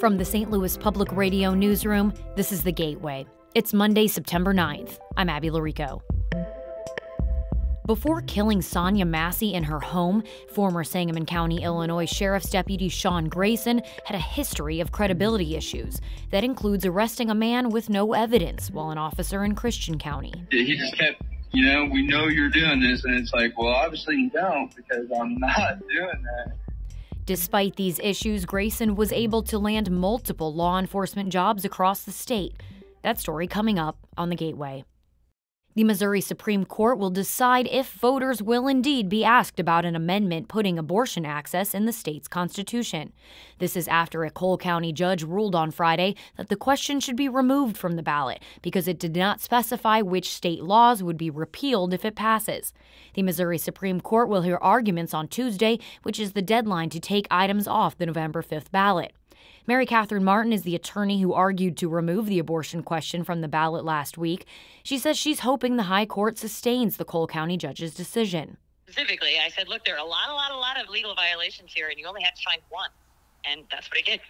From the St. Louis Public Radio newsroom, this is The Gateway. It's Monday, September 9th. I'm Abby Larico. Before killing Sonya Massey in her home, former Sangamon County, Illinois Sheriff's Deputy Sean Grayson had a history of credibility issues. That includes arresting a man with no evidence while an officer in Christian County. He just kept, we know you're doing this, and it's like, well, obviously you don't, because I'm not doing that. Despite these issues, Grayson was able to land multiple law enforcement jobs across the state. That story coming up on The Gateway. The Missouri Supreme Court will decide if voters will indeed be asked about an amendment putting abortion access in the state's constitution. This is after a Cole County judge ruled on Friday that the question should be removed from the ballot because it did not specify which state laws would be repealed if it passes. The Missouri Supreme Court will hear arguments on Tuesday, which is the deadline to take items off the November 5th ballot. Mary Catherine Martin is the attorney who argued to remove the abortion question from the ballot last week. She says she's hoping the high court sustains the Cole County judge's decision. Specifically, I said, look, there are a lot of legal violations here, and you only have to find one. And that's what I did.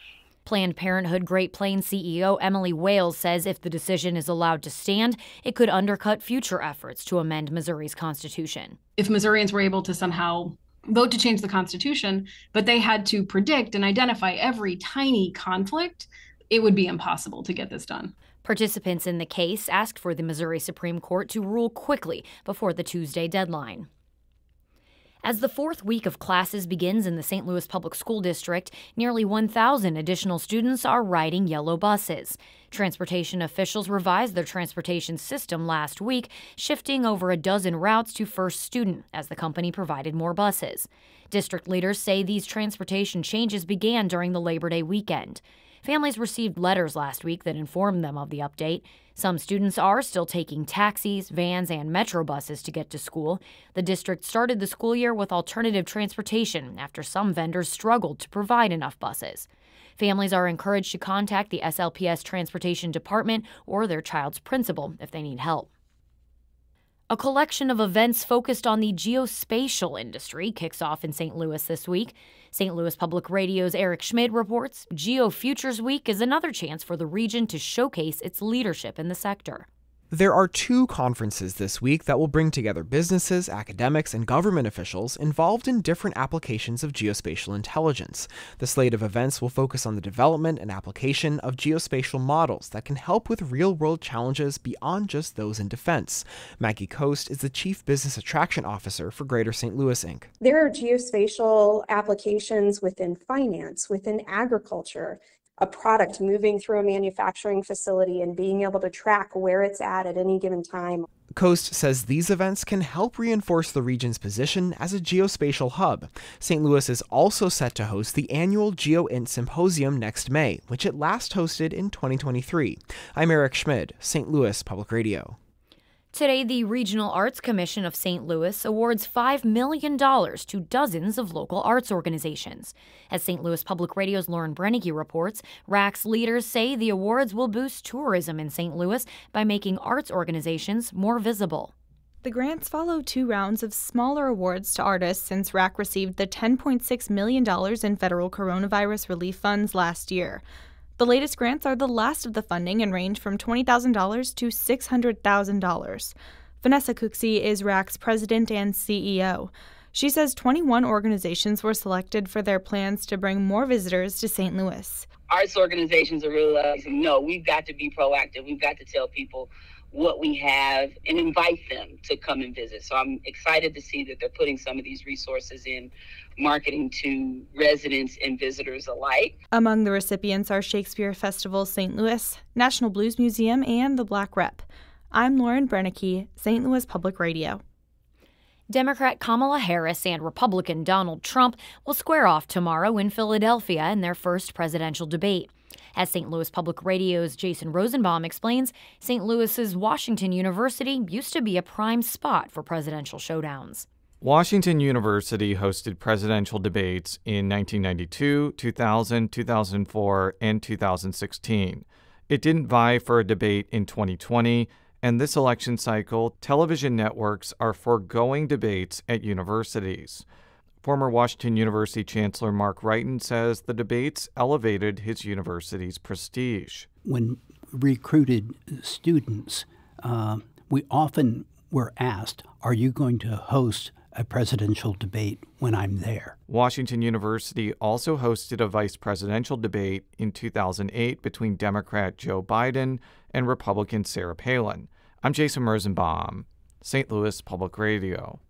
Planned Parenthood Great Plains CEO Emily Wales says if the decision is allowed to stand, it could undercut future efforts to amend Missouri's constitution. If Missourians were able to somehow vote to change the Constitution, but they had to predict and identify every tiny conflict, it would be impossible to get this done. Participants in the case asked for the Missouri Supreme Court to rule quickly before the Tuesday deadline. As the fourth week of classes begins in the St. Louis Public School District, nearly 1,000 additional students are riding yellow buses. Transportation officials revised their transportation system last week, shifting over a dozen routes to First Student as the company provided more buses. District leaders say these transportation changes began during the Labor Day weekend. Families received letters last week that informed them of the update. Some students are still taking taxis, vans, and metro buses to get to school. The district started the school year with alternative transportation after some vendors struggled to provide enough buses. Families are encouraged to contact the SLPS Transportation Department or their child's principal if they need help. A collection of events focused on the geospatial industry kicks off in St. Louis this week. St. Louis Public Radio's Eric Schmid reports GeoFutures Week is another chance for the region to showcase its leadership in the sector. There are two conferences this week that will bring together businesses, academics, and government officials involved in different applications of geospatial intelligence. The slate of events will focus on the development and application of geospatial models that can help with real-world challenges beyond just those in defense. Maggie Coast is the Chief Business Attraction Officer for Greater St. Louis, Inc. There are geospatial applications within finance, within agriculture, a product moving through a manufacturing facility and being able to track where it's at any given time. Coast says these events can help reinforce the region's position as a geospatial hub. St. Louis is also set to host the annual GeoInt Symposium next May, which it last hosted in 2023. I'm Eric Schmid, St. Louis Public Radio. Today, the Regional Arts Commission of St. Louis awards $5 million to dozens of local arts organizations. As St. Louis Public Radio's Lauren Brennicky reports, RAC's leaders say the awards will boost tourism in St. Louis by making arts organizations more visible. The grants follow two rounds of smaller awards to artists since RAC received the $10.6 million in federal coronavirus relief funds last year. The latest grants are the last of the funding and range from $20,000 to $600,000. Vanessa Cooksey is RAC's president and CEO. She says 21 organizations were selected for their plans to bring more visitors to St. Louis. Arts organizations are realizing, no, we've got to be proactive. We've got to tell people what we have and invite them to come and visit. So I'm excited to see that they're putting some of these resources in marketing to residents and visitors alike. Among the recipients are Shakespeare Festival St. Louis, National Blues Museum, and the Black Rep. I'm Lauren Brennicky, St. Louis Public Radio. Democrat Kamala Harris and Republican Donald Trump will square off tomorrow in Philadelphia in their first presidential debate. As St. Louis Public Radio's Jason Rosenbaum explains, St. Louis's Washington University used to be a prime spot for presidential showdowns. Washington University hosted presidential debates in 1992, 2000, 2004, and 2016. It didn't vie for a debate in 2020, and this election cycle, television networks are foregoing debates at universities. Former Washington University Chancellor Mark Wrighton says the debates elevated his university's prestige. When recruited students, we often were asked, are you going to host a presidential debate when I'm there? Washington University also hosted a vice presidential debate in 2008 between Democrat Joe Biden and Republican Sarah Palin. I'm Jason Merzenbaum, St. Louis Public Radio.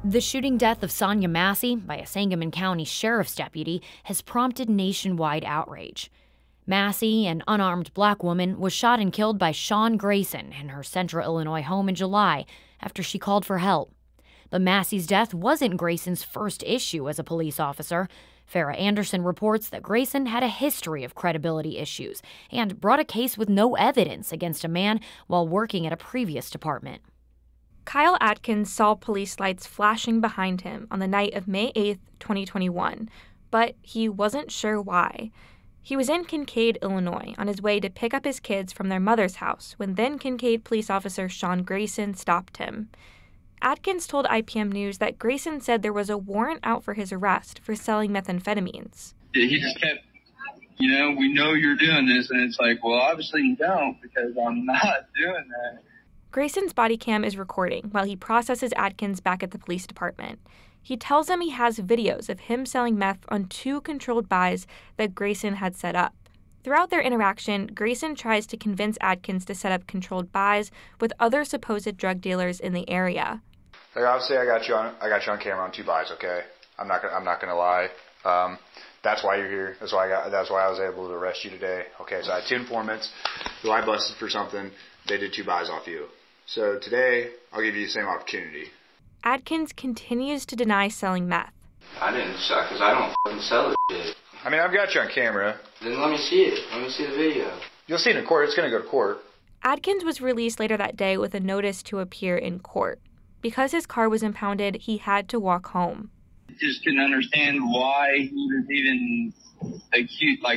The shooting death of Sonya Massey by a Sangamon County sheriff's deputy has prompted nationwide outrage. Massey, an unarmed black woman, was shot and killed by Sean Grayson in her Central Illinois home in July after she called for help. But Massey's death wasn't Grayson's first issue as a police officer. Farrah Anderson reports that Grayson had a history of credibility issues and brought a case with no evidence against a man while working at a previous department. Kyle Atkins saw police lights flashing behind him on the night of May 8, 2021, but he wasn't sure why. He was in Kincaid, Illinois, on his way to pick up his kids from their mother's house when then Kincaid police officer Sean Grayson stopped him. Atkins told IPM News that Grayson said there was a warrant out for his arrest for selling methamphetamines. He just kept, we know you're doing this. And it's like, well, obviously you don't, because I'm not doing that. Grayson's body cam is recording while he processes Atkins back at the police department. He tells him he has videos of him selling meth on 2 controlled buys that Grayson had set up. Throughout their interaction, Grayson tries to convince Atkins to set up controlled buys with other supposed drug dealers in the area. Like, obviously, I got you on camera on 2 buys. Okay, I'm not gonna lie. That's why you're here. That's why I was able to arrest you today. Okay, so I had 2 informants who I busted for something. They did 2 buys off you. So today, I'll give you the same opportunity. Atkins continues to deny selling meth. I didn't sell, because I don't fucking sell this shit. I mean, I've got you on camera. Then let me see it. Let me see the video. You'll see it in court. It's going to go to court. Atkins was released later that day with a notice to appear in court. Because his car was impounded, he had to walk home. I just couldn't understand why he was even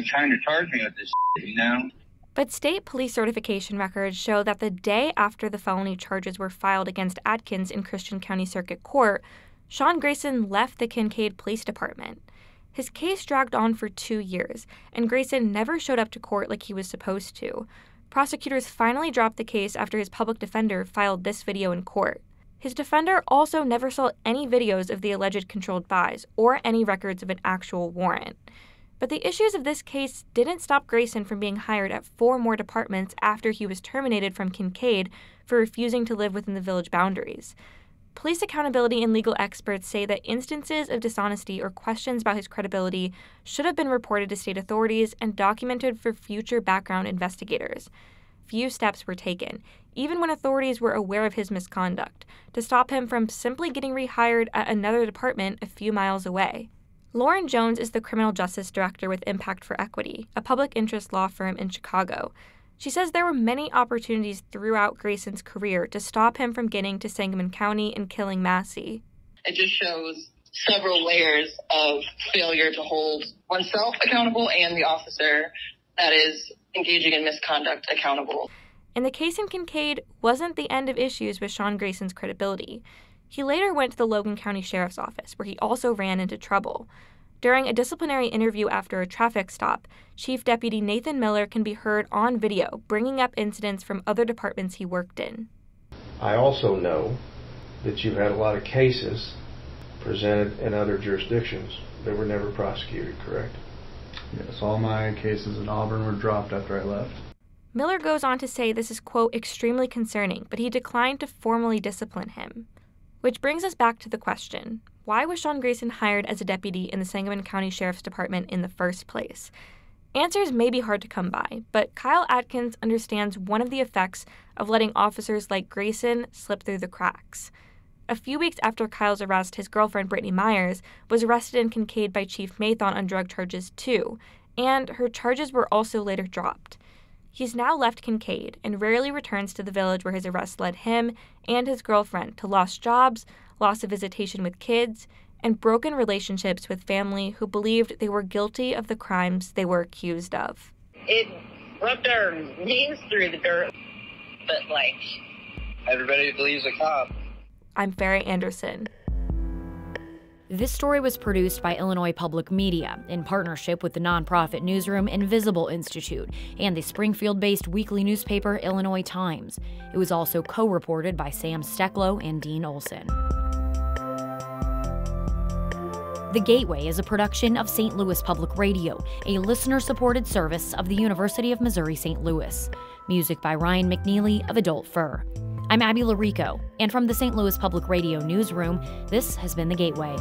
trying to charge me with this shit, But state police certification records show that the day after the felony charges were filed against Atkins in Christian County Circuit Court, Sean Grayson left the Kincaid Police Department. His case dragged on for 2 years, and Grayson never showed up to court like he was supposed to. Prosecutors finally dropped the case after his public defender filed this video in court. His defender also never saw any videos of the alleged controlled buys or any records of an actual warrant. But the issues of this case didn't stop Grayson from being hired at 4 more departments after he was terminated from Kincaid for refusing to live within the village boundaries. Police accountability and legal experts say that instances of dishonesty or questions about his credibility should have been reported to state authorities and documented for future background investigators. Few steps were taken, even when authorities were aware of his misconduct, to stop him from simply getting rehired at another department a few miles away. Lauren Jones is the criminal justice director with Impact for Equity, a public interest law firm in Chicago. She says there were many opportunities throughout Grayson's career to stop him from getting to Sangamon County and killing Massey. It just shows several layers of failure to hold oneself accountable and the officer that is engaging in misconduct accountable. And the case in Kincaid wasn't the end of issues with Sean Grayson's credibility. He later went to the Logan County Sheriff's Office, where he also ran into trouble. During a disciplinary interview after a traffic stop, Chief Deputy Nathan Miller can be heard on video bringing up incidents from other departments he worked in. I also know that you've had a lot of cases presented in other jurisdictions that were never prosecuted, correct? Yes, all my cases in Auburn were dropped after I left. Miller goes on to say this is, quote, extremely concerning, but he declined to formally discipline him. Which brings us back to the question, why was Sean Grayson hired as a deputy in the Sangamon County Sheriff's Department in the first place? Answers may be hard to come by, but Kyle Atkins understands one of the effects of letting officers like Grayson slip through the cracks. A few weeks after Kyle's arrest, his girlfriend, Brittany Myers, was arrested in Kincaid by Chief Mathon on drug charges too, and her charges were also later dropped. He's now left Kincaid and rarely returns to the village where his arrest led him and his girlfriend to lost jobs, loss of visitation with kids, and broken relationships with family who believed they were guilty of the crimes they were accused of. It rubbed our knees through the dirt. but like, everybody believes a cop. I'm Farrah Anderson. This story was produced by Illinois Public Media in partnership with the nonprofit newsroom Invisible Institute and the Springfield-based weekly newspaper Illinois Times. It was also co-reported by Sam Stecklow and Dean Olson. The Gateway is a production of St. Louis Public Radio, a listener-supported service of the University of Missouri-St. Louis. Music by Ryan McNeely of Adult Fur. I'm Abby Larico, and from the St. Louis Public Radio newsroom, this has been The Gateway.